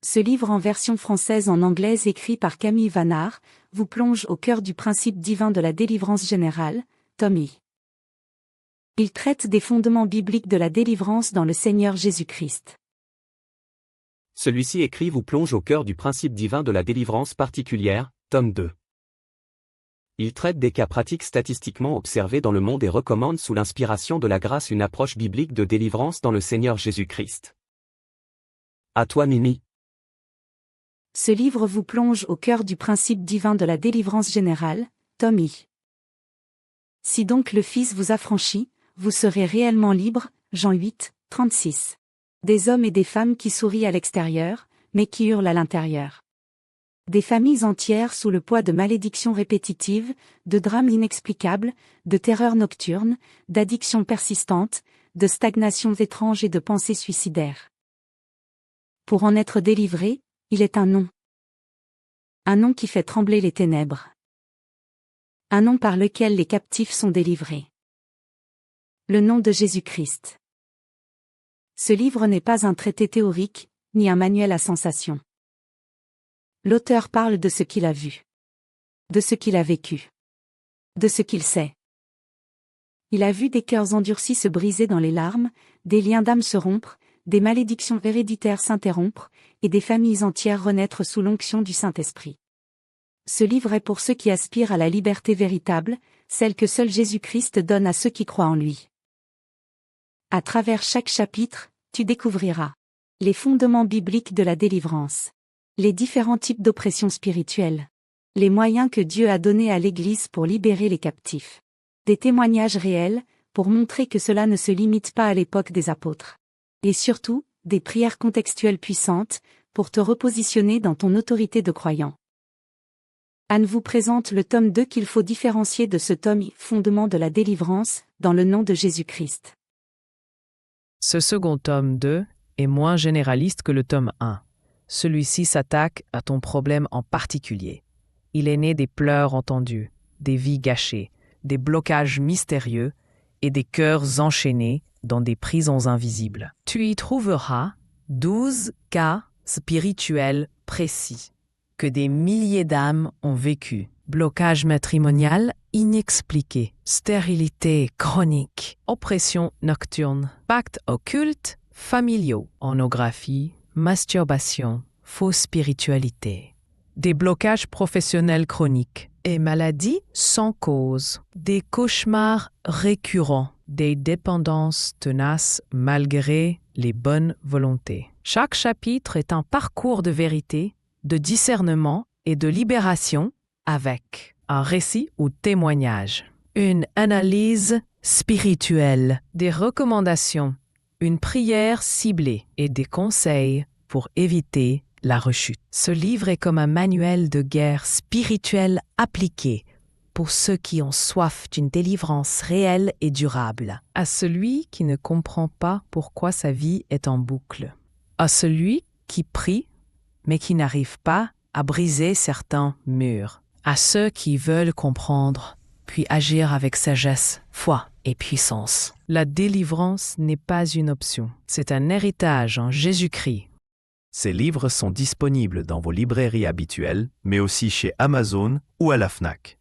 Ce livre en version française en anglaise écrit par Camille Vanard, vous plonge au cœur du principe divin de la délivrance générale, tome I. Il traite des fondements bibliques de la délivrance dans le Seigneur Jésus-Christ. Celui-ci écrit vous plonge au cœur du principe divin de la délivrance particulière, tome 2. Il traite des cas pratiques statistiquement observés dans le monde et recommande sous l'inspiration de la grâce une approche biblique de délivrance dans le Seigneur Jésus-Christ. À toi Mimi. Ce livre vous plonge au cœur du principe divin de la délivrance générale, tome I. Si donc le Fils vous affranchit, vous serez réellement libres, Jean 8, 36. Des hommes et des femmes qui sourient à l'extérieur, mais qui hurlent à l'intérieur. Des familles entières sous le poids de malédictions répétitives, de drames inexplicables, de terreurs nocturnes, d'addictions persistantes, de stagnations étranges et de pensées suicidaires. Pour en être délivré, il est un nom. Un nom qui fait trembler les ténèbres. Un nom par lequel les captifs sont délivrés. Le nom de Jésus-Christ. Ce livre n'est pas un traité théorique, ni un manuel à sensation. L'auteur parle de ce qu'il a vu. De ce qu'il a vécu. De ce qu'il sait. Il a vu des cœurs endurcis se briser dans les larmes, des liens d'âme se rompre, des malédictions héréditaires s'interrompre, et des familles entières renaître sous l'onction du Saint-Esprit. Ce livre est pour ceux qui aspirent à la liberté véritable, celle que seul Jésus-Christ donne à ceux qui croient en lui. À travers chaque chapitre, tu découvriras les fondements bibliques de la délivrance, les différents types d'oppression spirituelle, les moyens que Dieu a donnés à l'Église pour libérer les captifs, des témoignages réels, pour montrer que cela ne se limite pas à l'époque des apôtres. Et surtout, des prières contextuelles puissantes, pour te repositionner dans ton autorité de croyant. Anne vous présente le tome 2 qu'il faut différencier de ce tome I, Fondement de la délivrance, dans le nom de Jésus-Christ. Ce second tome 2 est moins généraliste que le tome 1. Celui-ci s'attaque à ton problème en particulier. Il est né des pleurs entendus, des vies gâchées, des blocages mystérieux et des cœurs enchaînés dans des prisons invisibles. Tu y trouveras 12 cas spirituels précis que des milliers d'âmes ont vécu. Blocage matrimonial inexpliqué, stérilité chronique, oppression nocturne, pactes occultes, familiaux, pornographie, masturbation, fausse spiritualité. Des blocages professionnels chroniques et maladies sans cause, des cauchemars récurrents, des dépendances tenaces malgré les bonnes volontés. Chaque chapitre est un parcours de vérité, de discernement et de libération avec un récit ou témoignage, une analyse spirituelle, des recommandations, une prière ciblée et des conseils pour éviter la rechute. Ce livre est comme un manuel de guerre spirituelle appliqué pour ceux qui ont soif d'une délivrance réelle et durable. À celui qui ne comprend pas pourquoi sa vie est en boucle. À celui qui prie, mais qui n'arrive pas à briser certains murs. À ceux qui veulent comprendre, puis agir avec sagesse, foi et puissance. La délivrance n'est pas une option, c'est un héritage en Jésus-Christ. Ces livres sont disponibles dans vos librairies habituelles, mais aussi chez Amazon ou à la Fnac.